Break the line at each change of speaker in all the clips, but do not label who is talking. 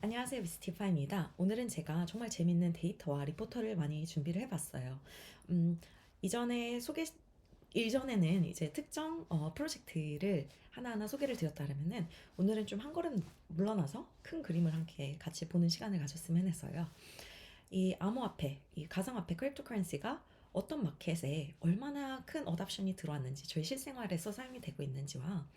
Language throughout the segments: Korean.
안녕하세요, 미스 티파입니다. 오늘은 제가 정말 재밌는 데이터와 리포터를 많이 준비를 해봤어요. 음, 이전에 이전에는 이제 특정 프로젝트를 하나하나 소개를 드렸다면은 오늘은 좀 한 걸음 물러나서 큰 그림을 함께 같이 보는 시간을 가졌으면 해서요. 이 암호화폐, 이 가상화폐 크립토커런시가 어떤 마켓에 얼마나 큰 어답션이 들어왔는지, 저희 실생활에서 사용이 되고 있는지와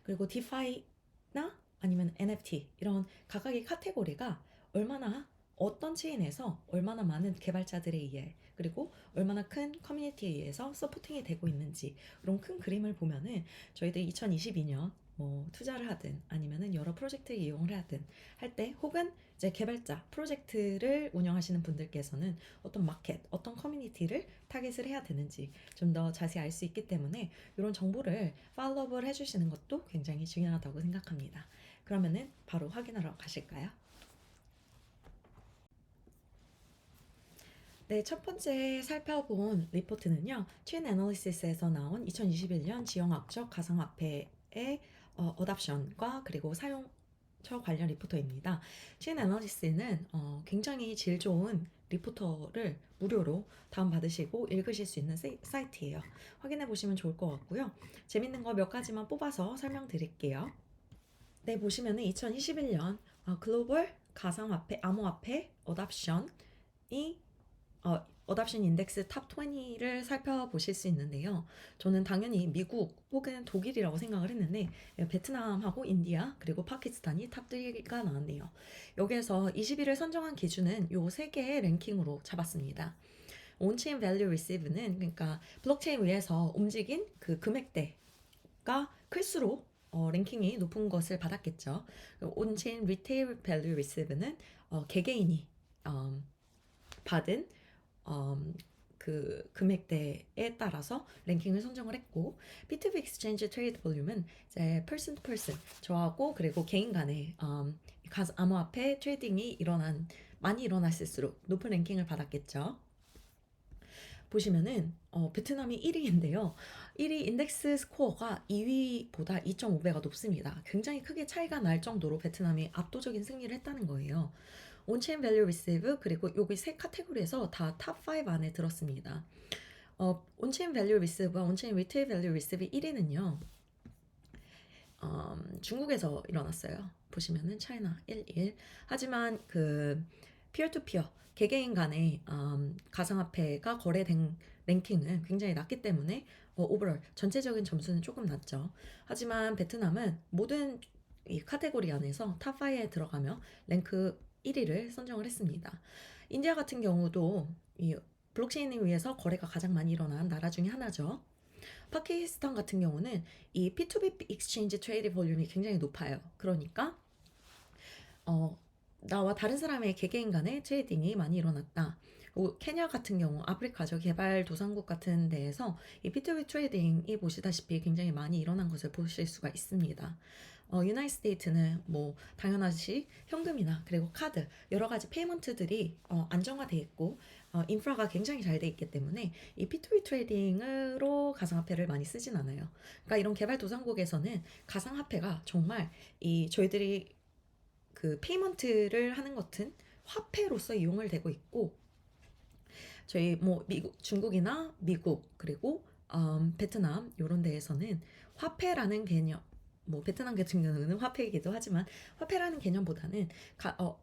그리고 디파이나 아니면 NFT 이런 각각의 카테고리가 얼마나 어떤 체인에서 얼마나 많은 개발자들에 의해 그리고 얼마나 큰 커뮤니티에 의해서 서포팅이 되고 있는지 이런 큰 그림을 보면은 저희들 2022년 뭐 투자를 하든 아니면은 여러 프로젝트를 이용을 하든 할 때 혹은 이제 개발자 프로젝트를 운영하시는 분들께서는 어떤 마켓, 어떤 커뮤니티를 타겟을 해야 되는지 좀 더 자세히 알 수 있기 때문에 이런 정보를 팔로우업을 해주시는 것도 굉장히 중요하다고 생각합니다. 그러면은 바로 확인하러 가실까요? 네, 첫 번째 살펴본 리포트는요, 트윈 애널리시스에서 나온 2021년 지형학적 가상화폐의 어답션과 그리고 사용처 관련 리포터입니다. 트윈 애널리시스는 굉장히 질 좋은 리포터를 무료로 다운받으시고 읽으실 수 있는 사이트예요. 확인해 보시면 좋을 것 같고요. 재밌는 거 몇 가지만 뽑아서 설명드릴게요. 네, 보시면은 2021년 글로벌 가상화폐, 암호화폐 어답션이 어답션 인덱스 탑 20를 살펴보실 수 있는데요. 저는 당연히 미국 혹은 독일이라고 생각을 했는데 베트남하고 인디아 그리고 파키스탄이 탑 3가 나왔네요. 여기에서 20위를 선정한 기준은 요 세 개의 랭킹으로 잡았습니다. 온체인 밸류 리시브는 그러니까 블록체인 위에서 움직인 그 금액대가 클수록 랭킹이 높은 것을 받았겠죠. 온체인 리테일 밸류 리시브는 개개인이 받은 그 금액대에 따라서 랭킹을 선정을 했고, B2B Exchange Trade Volume은 이제 person to person, 저하고 그리고 개인 간의 암호화폐 트레이딩이 많이 일어났을수록 높은 랭킹을 받았겠죠. 보시면은 베트남이 1위인데요. 1위 인덱스 스코어가 2위보다 2.5배가 높습니다. 굉장히 크게 차이가 날 정도로 베트남이 압도적인 승리를 했다는 거예요. 온체인 밸류 리시브 그리고 여기 세 카테고리에서 다 탑 5 안에 들었습니다. 온체인 밸류 리시브와 온체인 리테일 밸류 리시브 1위는요. 중국에서 일어났어요. 보시면은 차이나 11. 하지만 그 피어 투 피어 개개인 간의 가상화폐가 거래된 랭킹은 굉장히 낮기 때문에 오버롤 전체적인 점수는 조금 낮죠. 하지만 베트남은 모든 이 카테고리 안에서 탑 5에 들어가며 랭크 1위를 선정을 했습니다. 인디아 같은 경우도 이 블록체인에 의해서 거래가 가장 많이 일어난 나라 중에 하나죠. 파키스탄 같은 경우는 이 P2B 익스체인지 트레이드 볼륨이 굉장히 높아요. 그러니까 어, 나와 다른 사람의 개개인 간의 트레이딩이 많이 일어났다. 케냐 같은 경우 아프리카죠. 개발도상국 같은 데에서 이 P2B 트레이딩이 보시다시피 굉장히 많이 일어난 것을 보실 수가 있습니다. 유나이트 스테이트는 뭐 당연하시 현금이나 그리고 카드 여러 가지 페이먼트들이 안정화돼 있고 인프라가 굉장히 잘 돼 있기 때문에 이 P2P 트레이딩으로 가상화폐를 많이 쓰진 않아요. 그러니까 이런 개발도상국에서는 가상화폐가 정말 이 저희들이 그 페이먼트를 하는 것은 화폐로서 이용을 되고 있고 저희 뭐 미국, 중국이나 미국 그리고 베트남 이런 데에서는 화폐라는 개념 뭐 베트남 같은 경우는 화폐이기도 하지만 화폐라는 개념보다는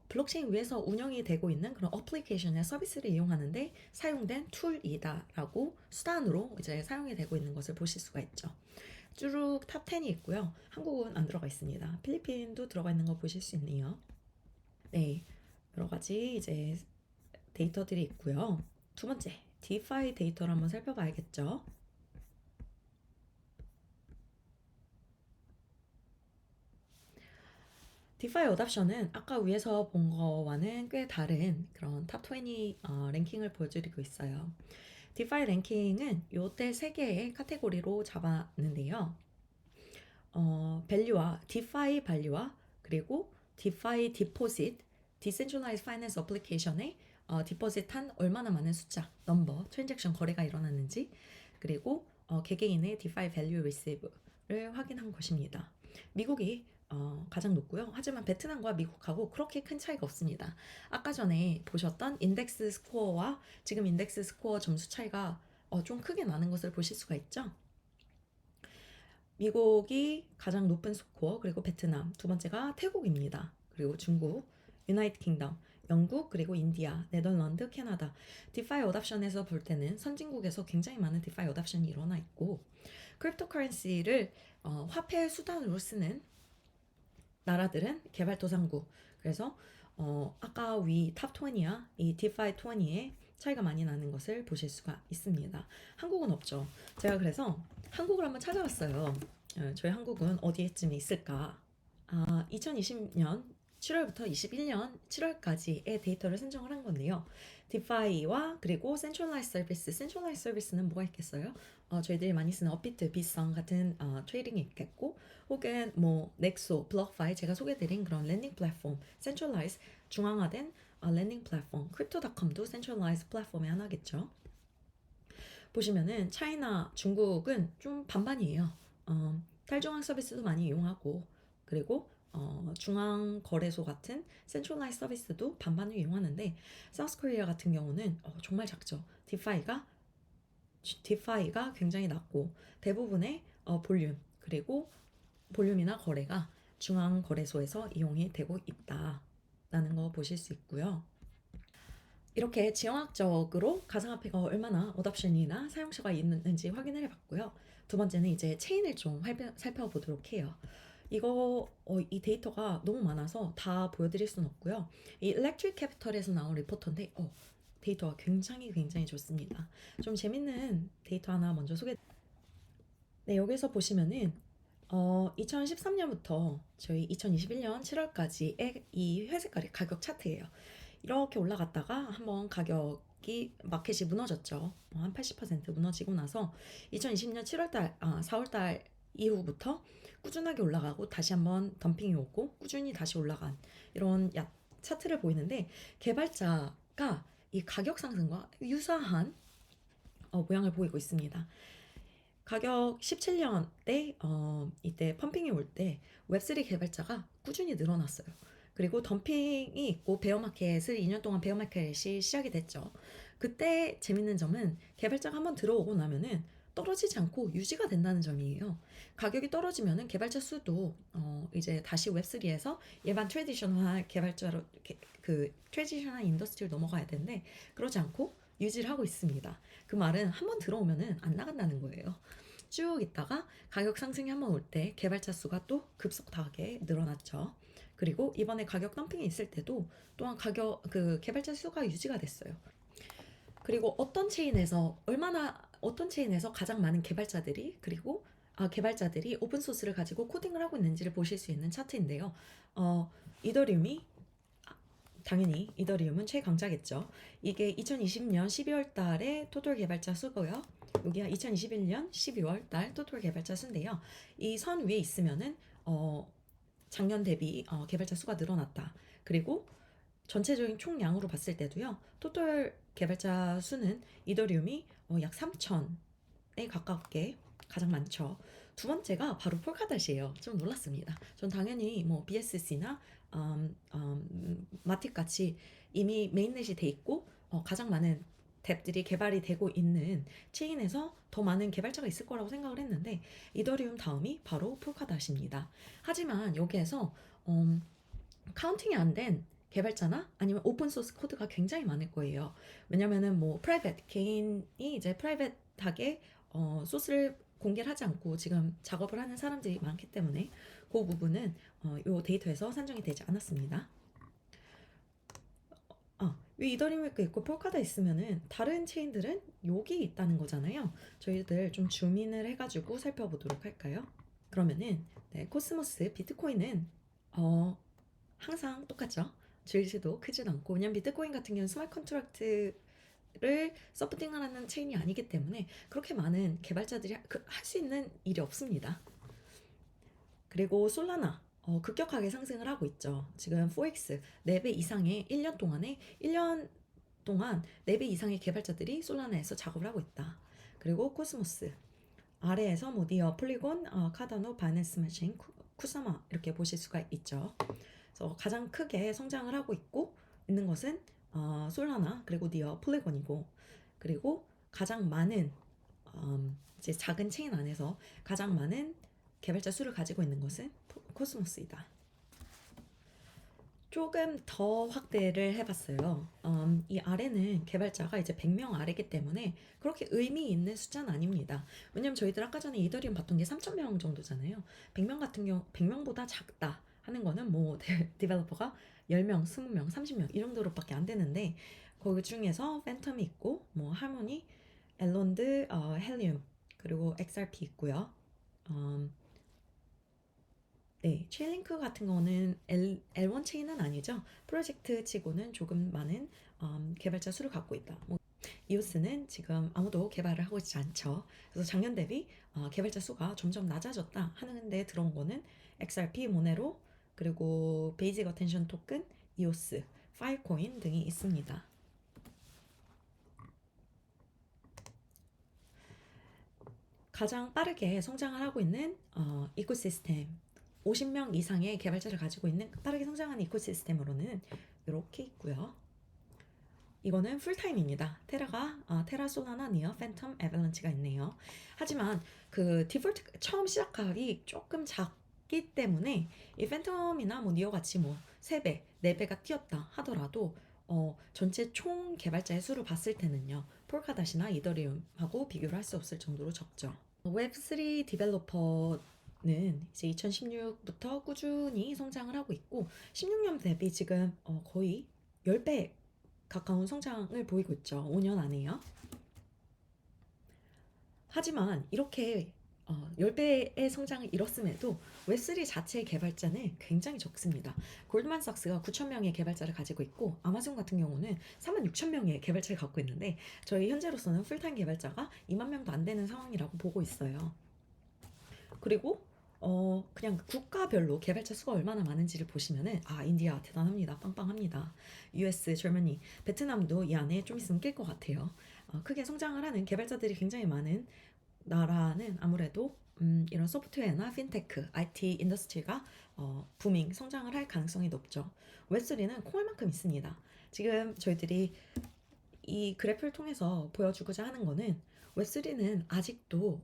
블록체인 위에서 운영이 되고 있는 그런 어플리케이션의 서비스를 이용하는데 사용된 툴이다라고 수단으로 이제 사용이 되고 있는 것을 보실 수가 있죠. 쭈룩 탑 10이 있고요. 한국은 안 들어가 있습니다. 필리핀도 들어가 있는 거 보실 수 있네요. 네, 여러 가지 이제 데이터들이 있고요. 두 번째, 디파이 데이터를 한번 살펴봐야겠죠. 디파이 어답션은 아까 위에서 본 거와는 꽤 다른 그런 탑 20 랭킹을 보여드리고 있어요. 디파이 랭킹은 요때 세 개의 카테고리로 잡았는데요. 밸류와 디파이 밸류와 그리고 디파이 디포짓, 디센tralized 파이낸스 어플리케이션에 디포짓한 얼마나 많은 숫자, 넘버, 트랜잭션 거래가 일어났는지 그리고 개개인의 디파이 밸류 리시브를 확인한 것입니다. 미국이 가장 높고요. 하지만 베트남과 미국하고 그렇게 큰 차이가 없습니다. 아까 전에 보셨던 인덱스 스코어와 지금 인덱스 스코어 점수 차이가 좀 크게 나는 것을 보실 수가 있죠. 미국이 가장 높은 스코어, 그리고 베트남, 두 번째가 태국입니다. 그리고 중국, 유나이트 킹덤, 영국, 그리고 인디아, 네덜란드, 캐나다. 디파이 어답션에서 볼 때는 선진국에서 굉장히 많은 디파이 어답션이 일어나 있고, 크립토커런시를 화폐 수단으로 쓰는 나라들은 개발도상국. 그래서 아까 위 탑 20와 이 디파이 20의 차이가 많이 나는 것을 보실 수가 있습니다. 한국은 없죠. 제가 그래서 한국을 한번 찾아봤어요. 저희 한국은 어디에쯤 있을까? 2020년 7월부터 21년 7월까지의 데이터를 선정을 한 건데요. 디파이와 그리고 센트럴라이즈 서비스, 센트럴라이즈 서비스는 뭐가 있겠어요? 저희들이 많이 쓰는 업비트, 비썸 같은 트레이딩이 있겠고, 혹은 뭐 넥소, 블록파이 제가 소개드린 그런 랜딩 플랫폼, 센트럴라이즈 중앙화된 랜딩 플랫폼, 크립토닷컴도 센트럴라이즈 플랫폼의 하나겠죠. 보시면은 차이나 중국은 좀 반반이에요. 탈중앙 서비스도 많이 이용하고, 그리고 중앙 거래소 같은 센트럴라이즈 서비스도 반반을 이용하는데, 사우스 코리아 같은 경우는 정말 작죠. 디파이가 굉장히 낮고, 대부분의 볼륨, 그리고 볼륨이나 거래가 중앙 거래소에서 이용이 되고 있다라는 거 보실 수 있고요. 이렇게 지형학적으로 가상화폐가 얼마나 어답션이나 사용처가 있는지 확인을 해봤고요. 두 번째는 이제 체인을 좀 살펴보도록 해요. 이 데이터가 너무 많아서 다 보여드릴 수는 없고요. 이 일렉트릭 캐피털에서 나온 리포터인데, 데이터가 굉장히 좋습니다. 좀 재밌는 데이터 하나 먼저 네, 여기서 보시면은 2013년부터 저희 2021년 7월까지의 이 회색깔이 가격 차트예요. 이렇게 올라갔다가 한번 가격이 마켓이 무너졌죠. 한 80% 무너지고 나서 2020년 4월달 이후부터 꾸준하게 올라가고 다시 한번 덤핑이 오고 꾸준히 다시 올라간 이런 차트를 보이는데, 개발자가 이 가격 상승과 유사한 모양을 보이고 있습니다. 가격 17년대 이때 펌핑이 올 때 웹3 개발자가 꾸준히 늘어났어요. 그리고 덤핑이 있고 베어마켓을 2년 동안 베어마켓이 시작이 됐죠. 그때 재밌는 점은 개발자가 한번 들어오고 나면은 떨어지지 않고 유지가 된다는 점이에요. 가격이 떨어지면은 개발자 수도 이제 다시 웹3에서 일반 트레디셔널 개발자로 그 트레디셔널 인더스트리를 넘어가야 되는데, 그러지 않고 유지를 하고 있습니다. 그 말은 한번 들어오면은 안 나간다는 거예요. 쭉 있다가 가격 상승이 한번 올 때 개발자 수가 또 급속하게 늘어났죠. 그리고 이번에 가격 덤핑이 있을 때도 또한 개발자 수가 유지가 됐어요. 그리고 어떤 체인에서 가장 많은 개발자들이 오픈 소스를 가지고 코딩을 하고 있는지를 보실 수 있는 차트인데요. 이더리움이 당연히 이더리움은 최강자겠죠. 이게 2020년 12월 달에 토탈 개발자 수고요. 여기가 2021년 12월 달 토탈 개발자 수인데요. 이 선 위에 있으면은 작년 대비 개발자 수가 늘어났다. 그리고 전체적인 총량으로 봤을 때도요. 토탈 개발자 수는 이더리움이 약 3천에 가깝게 가장 많죠. 두 번째가 바로 폴카닷이에요. 좀 놀랐습니다. 전 당연히 뭐 BSC나 마틱 같이 이미 메인넷이 돼 있고 가장 많은 뎁들이 개발이 되고 있는 체인에서 더 많은 개발자가 있을 거라고 생각을 했는데, 이더리움 다음이 바로 폴카닷입니다. 하지만 여기에서 카운팅이 안 된 개발자나 아니면 오픈 소스 코드가 굉장히 많을 거예요. 왜냐면은 뭐 개인이 이제 프라이빗하게 소스를 공개를 하지 않고 지금 작업을 하는 사람들이 많기 때문에 그 부분은 이 데이터에서 산정이 되지 않았습니다. 위 이더리움이 있고 폴카다 있으면은 다른 체인들은 여기 있다는 거잖아요. 저희들 좀 줌인을 해가지고 살펴보도록 할까요? 그러면은 코스모스 비트코인은 항상 똑같죠. 줄지도 크진 않고, 왜냐면 비트코인 같은 경우는 스마트 컨트랙트를 서포팅하는 체인이 아니기 때문에 그렇게 많은 개발자들이 할 수 있는 일이 없습니다. 그리고 솔라나 급격하게 상승을 하고 있죠. 지금 4X 4배 이상의 1년 동안 4배 이상의 개발자들이 솔라나에서 작업을 하고 있다. 그리고 코스모스 아래에서 모디어, 폴리곤, 카다노, 바이낸스 스매싱, 쿠사마 이렇게 보실 수가 있죠. 그래서 가장 크게 성장을 하고 있는 것은 솔라나 그리고 니어 폴리곤이고, 그리고 가장 많은 이제 작은 체인 안에서 가장 많은 개발자 수를 가지고 있는 것은 코스모스이다. 조금 더 확대를 해봤어요. 이 아래는 개발자가 이제 100명 아래기 때문에 그렇게 의미 있는 숫자는 아닙니다. 왜냐면 저희들 아까 전에 이더리움 봤던 게 3,000명 정도잖아요. 100명 같은 경우 100명보다 작다 하는 거는 뭐 디벨로퍼가 10명, 20명, 30명 이 정도로밖에 안 되는데, 거기 중에서 팬텀이 있고 뭐 하모니, 엘론드, 헬리움 그리고 XRP 있고요. 네, 체인링크 같은 거는 L1 체인은 아니죠. 프로젝트 치고는 조금 많은 개발자 수를 갖고 있다. 뭐, 이오스는 지금 아무도 개발을 하고 있지 않죠. 그래서 작년 대비 개발자 수가 점점 낮아졌다 하는데 들어온 거는 XRP, 모네로, 그리고 베이직 어텐션 토큰, 이오스, 파일코인 등이 있습니다. 가장 빠르게 성장을 하고 있는 이코시스템, 50명 이상의 개발자를 가지고 있는 빠르게 성장하는 이코시스템으로는 이렇게 있고요. 이거는 풀타임입니다. 테라, 솔라나, 니어, 팬텀, 에벨런치가 있네요. 하지만 그 디폴트 처음 시작하기 조금 작기 때문에 이 팬텀이나 뭐 니어 같이 뭐 3배, 4배가 뛰었다 하더라도 전체 총 개발자의 수를 봤을 때는요, 폴카닷이나 이더리움하고 비교를 할 수 없을 정도로 적죠. 웹3 디벨로퍼는 이제 2016부터 꾸준히 성장을 하고 있고 16년 대비 지금 거의 10배 가까운 성장을 보이고 있죠. 5년 안에요. 하지만 이렇게 10배의 성장을 이뤘음에도 웹3 자체의 개발자는 굉장히 적습니다. 골드만삭스가 9,000명의 개발자를 가지고 있고, 아마존 같은 경우는 46,000명의 개발자를 갖고 있는데 저희 현재로서는 풀타임 개발자가 2만 명도 안 되는 상황이라고 보고 있어요. 그리고 그냥 국가별로 개발자 수가 얼마나 많은지를 보시면은 인디아 대단합니다. 빵빵합니다. US, 저머니, 베트남도 이 안에 좀 있으면 낄 것 같아요. 크게 성장을 하는 개발자들이 굉장히 많은 나라는 아무래도 이런 소프트웨어나 핀테크, IT 인더스트리가 부밍, 성장을 할 가능성이 높죠. 웹3는 콩알만큼 있습니다. 지금 저희들이 이 그래프를 통해서 보여주고자 하는 거는 웹3는 아직도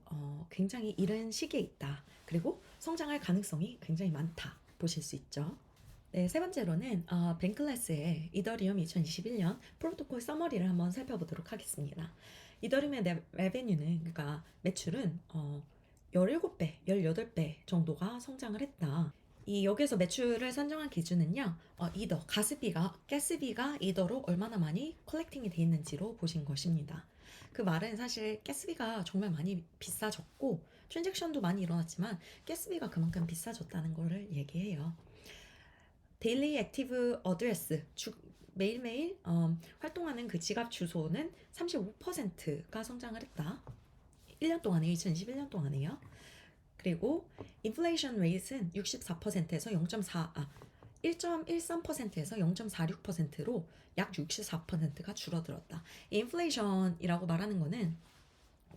굉장히 이른 시기에 있다. 그리고 성장할 가능성이 굉장히 많다. 보실 수 있죠. 네, 세 번째로는 벤클래스의 이더리움 2021년 프로토콜 서머리를 한번 살펴보도록 하겠습니다. 이더리움의 레베뉴는, 그러니까 매출은 17배, 18배 정도가 성장을 했다. 이 여기서 매출을 산정한 기준은요, 이더, 가스비가 이더로 얼마나 많이 컬렉팅이 돼 있는지로 보신 것입니다. 그 말은 사실 가스비가 정말 많이 비싸졌고 트랜잭션도 많이 일어났지만 가스비가 그만큼 비싸졌다는 거를 얘기해요. 데일리 액티브 어드레스, 매일매일 활동하는 그 지갑 주소는 35%가 성장을 했다. 1년 동안에, 2021년 동안에요. 그리고 인플레이션 레이트는 64%에서 1.13%에서 0.46%로 약 64%가 줄어들었다. 이 인플레이션이라고 말하는 거는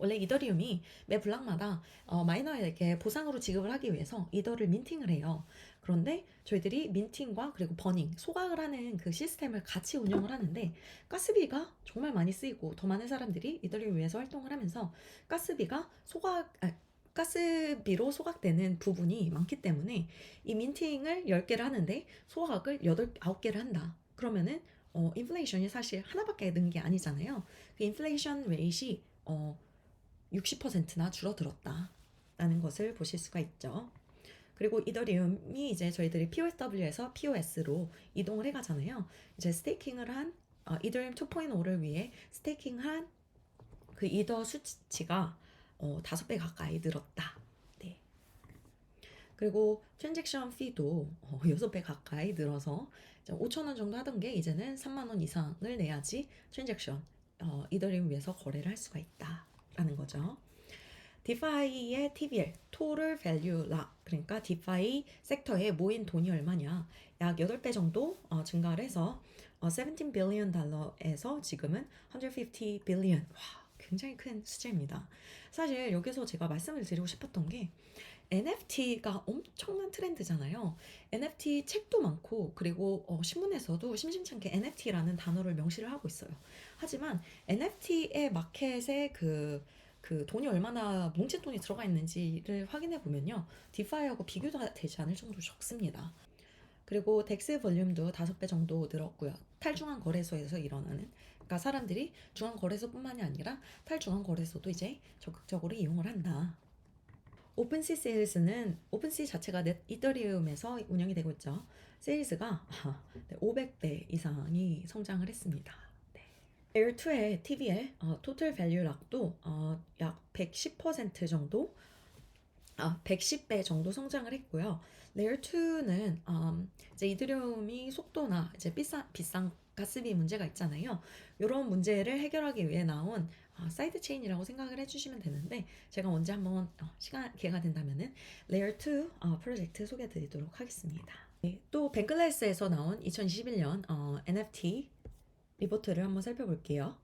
원래 이더리움이 매 블락마다 마이너에게 보상으로 지급을 하기 위해서 이더를 민팅을 해요. 그런데 저희들이 민팅과 그리고 버닝, 소각을 하는 그 시스템을 같이 운영을 하는데 가스비가 정말 많이 쓰이고 더 많은 사람들이 이더리움 위해서 활동을 하면서 가스비로 소각되는 부분이 많기 때문에 이 민팅을 10개를 하는데 소각을 9개를 한다. 그러면은 인플레이션이 사실 하나밖에 는 게 아니잖아요. 그 인플레이션 레이시 60%나 줄어들었다라는 것을 보실 수가 있죠. 그리고 이더리움이 이제 저희들이 POSW에서 POS로 이동을 해가잖아요. 이제 스테이킹을 한 이더리움 2.0를 위해 스테이킹한 그 이더 수치가 5배 가까이 늘었다. 네. 그리고 트랜잭션 피도 6배 가까이 늘어서 5,000원 정도 하던 게 이제는 3만 원 이상을 내야지 트랜잭션 이더리움 위해서 거래를 할 수가 있다라는 거죠. 디파이의 TVL, Total Value Lock, 그러니까 디파이 섹터에 모인 돈이 얼마냐, 약 8배 정도 증가를 해서 17 빌리언 달러에서 지금은 150 빌리언. 와, 굉장히 큰 숫자입니다. 사실 여기서 제가 말씀을 드리고 싶었던 게 NFT가 엄청난 트렌드잖아요. NFT 책도 많고 그리고 신문에서도 심심찮게 NFT라는 단어를 명시를 하고 있어요. 하지만 NFT의 마켓에 그 돈이 얼마나 뭉칫돈이 들어가 있는지를 확인해 보면요. 디파이하고 비교도 되지 않을 정도로 적습니다. 그리고 덱스 볼륨도 5배 정도 늘었고요. 탈중앙 거래소에서 일어나는, 그러니까 사람들이 중앙 거래소뿐만이 아니라 탈중앙 거래소도 이제 적극적으로 이용을 한다. 오픈시 세일즈는 오픈시 자체가 이더리움에서 운영이 되고 있죠. 세일즈가 500배 이상이 성장을 했습니다. 네. 레이어 2의 TVL 토탈 밸류락도 약 110% 정도 110배 정도 성장을 했고요. 레이어 2는 이제 이더리움이 속도나 이제 비싼 가스비 문제가 있잖아요. 이런 문제를 해결하기 위해 나온 사이드 체인이라고 생각을 해주시면 되는데 제가 언제 한번 시간 기회가 된다면은 레이어 2 프로젝트 소개해드리도록 하겠습니다. 네, 또 뱅클래스에서 나온 2021년 NFT 리포트를 한번 살펴볼게요.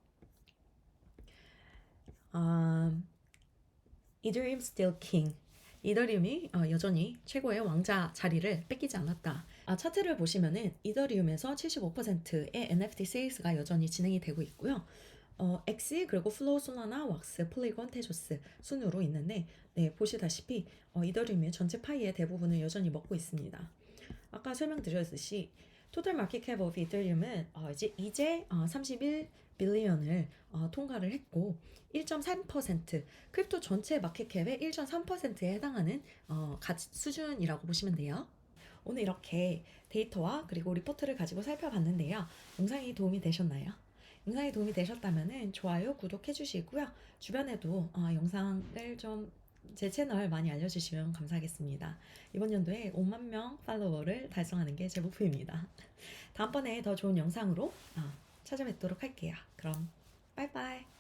이더리움 still king. 이더리움이 여전히 최고의 왕자 자리를 뺏기지 않았다. 차트를 보시면은 이더리움에서 75%의 NFT 세일스가 여전히 진행이 되고 있고요. 엑시 그리고 플로우, 솔라나, 왁스, 폴리곤, 테조스 순으로 있는데 네, 보시다시피 이더리움의 전체 파이의 대부분을 여전히 먹고 있습니다. 아까 설명드렸듯이 토탈 마켓 캡 오브 이더리움은 이제 31 빌리언을 통과를 했고 1.3% 크립토 전체 마켓캡의 1.3%에 해당하는 가치 수준이라고 보시면 돼요. 오늘 이렇게 데이터와 그리고 리포트를 가지고 살펴봤는데요. 영상이 도움이 되셨나요? 영상이 도움이 되셨다면 좋아요, 구독해 주시고요. 주변에도 영상을 좀 제 채널 많이 알려주시면 감사하겠습니다. 이번 연도에 5만 명 팔로워를 달성하는 게 제 목표입니다. 다음번에 더 좋은 영상으로 찾아뵙도록 할게요. 그럼 빠이빠이.